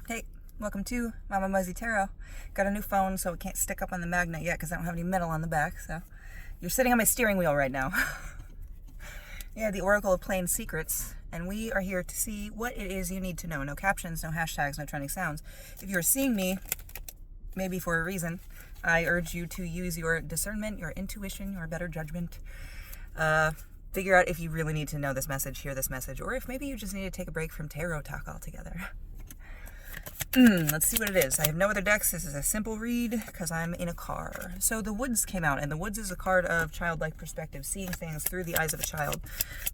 Hey, welcome to Mama Muzzy Tarot. Got a new phone, so it can't stick up on the magnet yet because I don't have any metal on the back. So you're sitting on my steering wheel right now. Yeah, the Oracle of Plain Secrets, and we are here to see what it is you need to know. No captions, no hashtags, no trending sounds. If you're seeing me, maybe for a reason, I urge you to use your discernment, your intuition, your better judgment. Figure out if you really need to know this message, hear this message, or if maybe you just need to take a break from tarot talk altogether. Let's see what it is. I have no other decks. This is a simple read because I'm in a car. So the Woods came out, and the Woods is a card of childlike perspective, seeing things through the eyes of a child.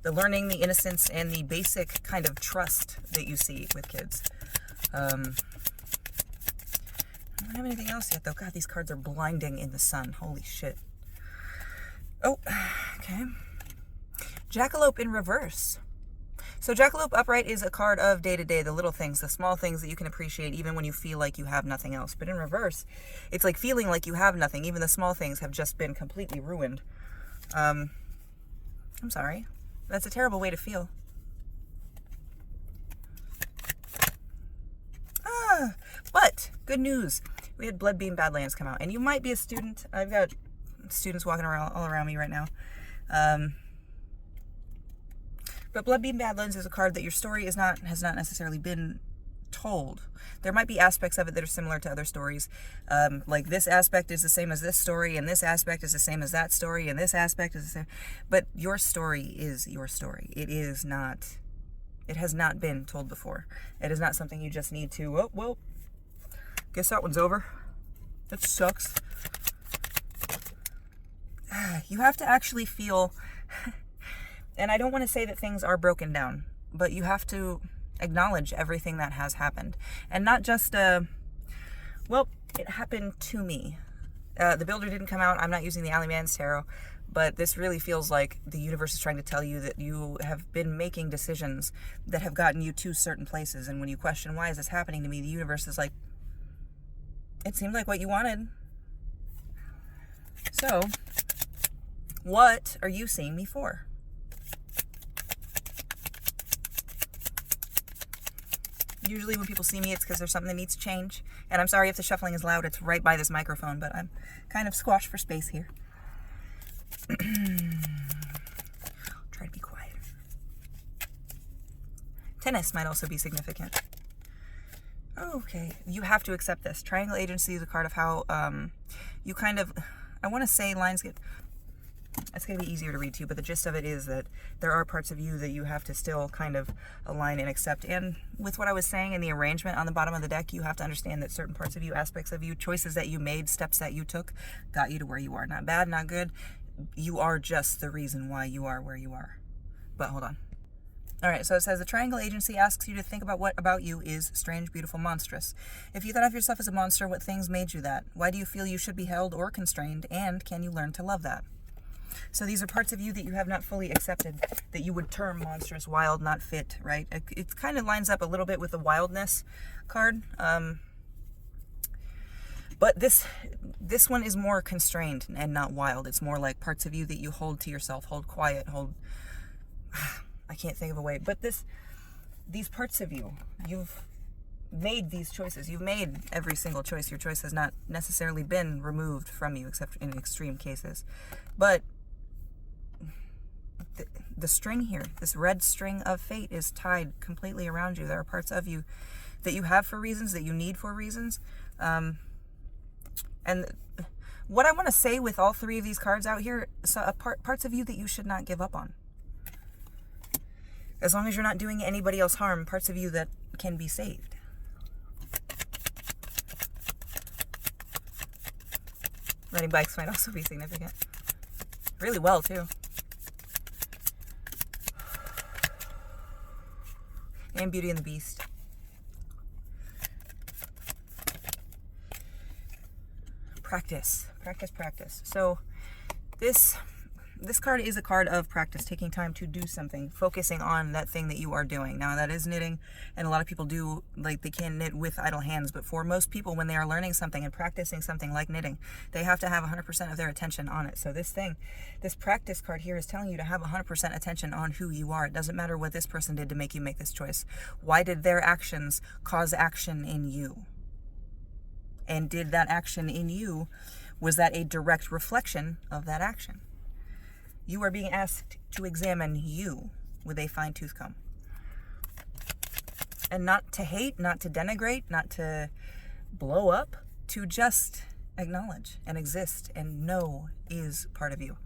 The learning, the innocence, and the basic kind of trust that you see with kids. I don't have anything else yet, though. God, these cards are blinding in the sun. Holy shit. Oh, okay. Jackalope in reverse. So Jackalope upright is a card of day-to-day, the little things, the small things that you can appreciate even when you feel like you have nothing else. But in reverse, it's like feeling like you have nothing. Even the small things have just been completely ruined. I'm sorry. That's a terrible way to feel. But good news. We had Bloodbeam Badlands come out. And you might be a student. I've got students walking around all around me right now. But Bloodbeam Badlands is a card that your story has not necessarily been told. There might be aspects of it that are similar to other stories. Like this aspect is the same as this story, and this aspect is the same as that story, and this aspect is the same. But your story is your story. It has not been told before. It is not something you just need to, oh, well, guess that one's over. That sucks. You have to actually feel... And I don't want to say that things are broken down, but you have to acknowledge everything that has happened. And not just, well, it happened to me. The Builder didn't come out. I'm not using the Ally Mann's Tarot, but this really feels like the universe is trying to tell you that you have been making decisions that have gotten you to certain places. And when you question, why is this happening to me? The universe is like, it seemed like what you wanted. So, what are you seeing me for? Usually when people see me, it's because there's something that needs to change. And I'm sorry if the shuffling is loud. It's right by this microphone, but I'm kind of squashed for space here. Try to be quiet. Tennis might also be significant. Okay, you have to accept this. Triangle Agency is a card of how you kind of, I want to say lines get... It's going to be easier to read to you, but the gist of it is that there are parts of you that you have to still kind of align and accept. And with what I was saying in the arrangement on the bottom of the deck, you have to understand that certain parts of you, aspects of you, choices that you made, steps that you took, got you to where you are. Not bad, not good. You are just the reason why you are where you are. But hold on. All right, so it says the Triangle Agency asks you to think about what about you is strange, beautiful, monstrous. If you thought of yourself as a monster, what things made you that? Why do you feel you should be held or constrained? And can you learn to love that? So these are parts of you that you have not fully accepted, that you would term monstrous, wild, not fit, right? It kind of lines up a little bit with the wildness card. But this one is more constrained and not wild. It's more like parts of you that you hold to yourself, hold quiet, hold... I can't think of a way. But these parts of you, you've made these choices. You've made every single choice. Your choice has not necessarily been removed from you, except in extreme cases. But the string here, this red string of fate is tied completely around you. There are parts of you that you have for reasons, that you need for reasons. And what I want to say with all three of these cards out here, so parts of you that you should not give up on. As long as you're not doing anybody else harm, parts of you that can be saved. Riding bikes might also be significant. Really well, too. And Beauty and the Beast. Practice. Practice, practice. So, this this card is a card of practice, taking time to do something, focusing on that thing that you are doing. Now, that is knitting, and a lot of people do, like, they can knit with idle hands, but for most people, when they are learning something and practicing something like knitting, they have to have 100% of their attention on it. So this practice card here is telling you to have 100% attention on who you are. It doesn't matter what this person did to make you make this choice. Why did their actions cause action in you? And did that action in you, was that a direct reflection of that action? You are being asked to examine you with a fine-tooth comb. And not to hate, not to denigrate, not to blow up, to just acknowledge and exist and know is part of you.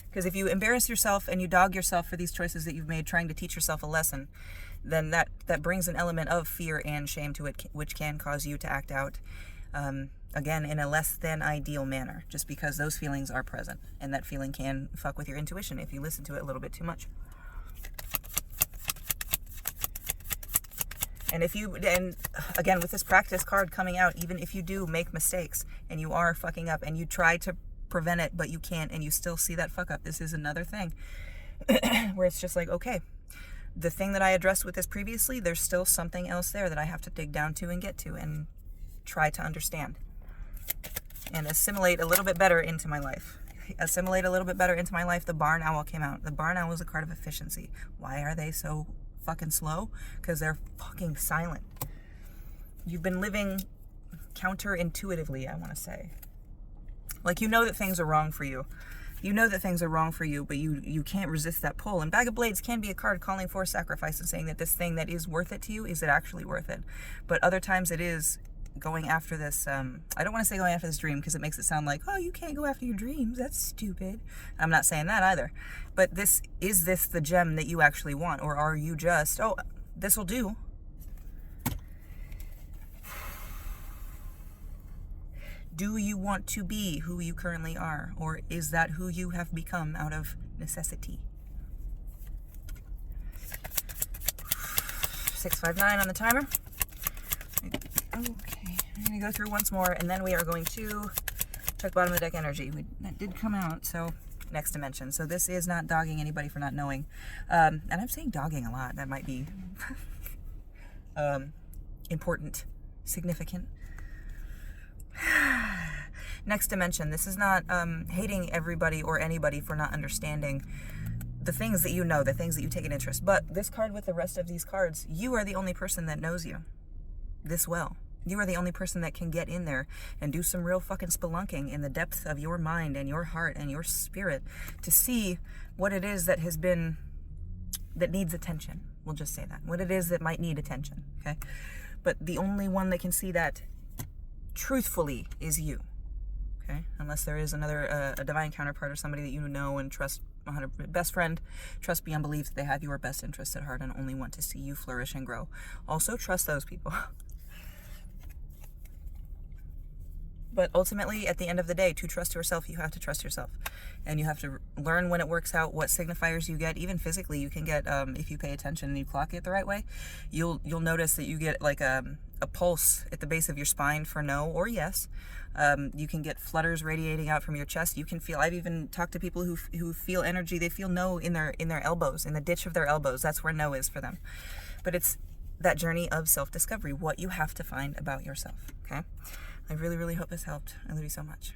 Because if you embarrass yourself and you dog yourself for these choices that you've made, trying to teach yourself a lesson, then that brings an element of fear and shame to it, which can cause you to act out, again, in a less than ideal manner, just because those feelings are present. And that feeling can fuck with your intuition if you listen to it a little bit too much. And again, with this practice card coming out, even if you do make mistakes and you are fucking up and you try to prevent it, but you can't, and you still see that fuck up, this is another thing where it's just like, okay, the thing that I addressed with this previously, there's still something else there that I have to dig down to and get to and try to understand and assimilate a little bit better into my life. The barn owl came out. The barn owl is a card of efficiency. Why are they so fucking slow? Because they're fucking silent. You've been living counterintuitively, I want to say. Like, you know that things are wrong for you. But you can't resist that pull. And Bag of Blades can be a card calling for sacrifice and saying that this thing that is worth it to you, is it actually worth it? But other times it is going after this, I don't want to say going after this dream because it makes it sound like, oh, you can't go after your dreams. That's stupid. I'm not saying that either. But is this the gem that you actually want? Or are you just, oh, this will do? Do you want to be who you currently are? Or is that who you have become out of necessity? 659 on the timer. Okay, I'm going to go through once more, and then we are going to check bottom of the deck energy. That did come out, so next dimension. So this is not dogging anybody for not knowing. And I'm saying dogging a lot. That might be important, significant. Next dimension. This is not hating everybody or anybody for not understanding the things that you know, the things that you take an interest. But this card with the rest of these cards, you are the only person that knows you this well. You are the only person that can get in there and do some real fucking spelunking in the depth of your mind and your heart and your spirit to see what it is that needs attention. We'll just say that. What it is that might need attention, okay? But the only one that can see that truthfully is you, okay? Unless there is another, a divine counterpart or somebody that you know and trust, 100 best friend, trust beyond belief that they have your best interests at heart and only want to see you flourish and grow. Also trust those people. But ultimately, at the end of the day, to trust yourself, you have to trust yourself. And you have to learn when it works out, what signifiers you get. Even physically, you can get, if you pay attention and you clock it the right way, you'll notice that you get like a pulse at the base of your spine for no or yes. You can get flutters radiating out from your chest. You can feel, I've even talked to people who feel energy. They feel no in their elbows, in the ditch of their elbows. That's where no is for them. But it's that journey of self-discovery, what you have to find about yourself, okay? I really, really hope this helped. I love you so much.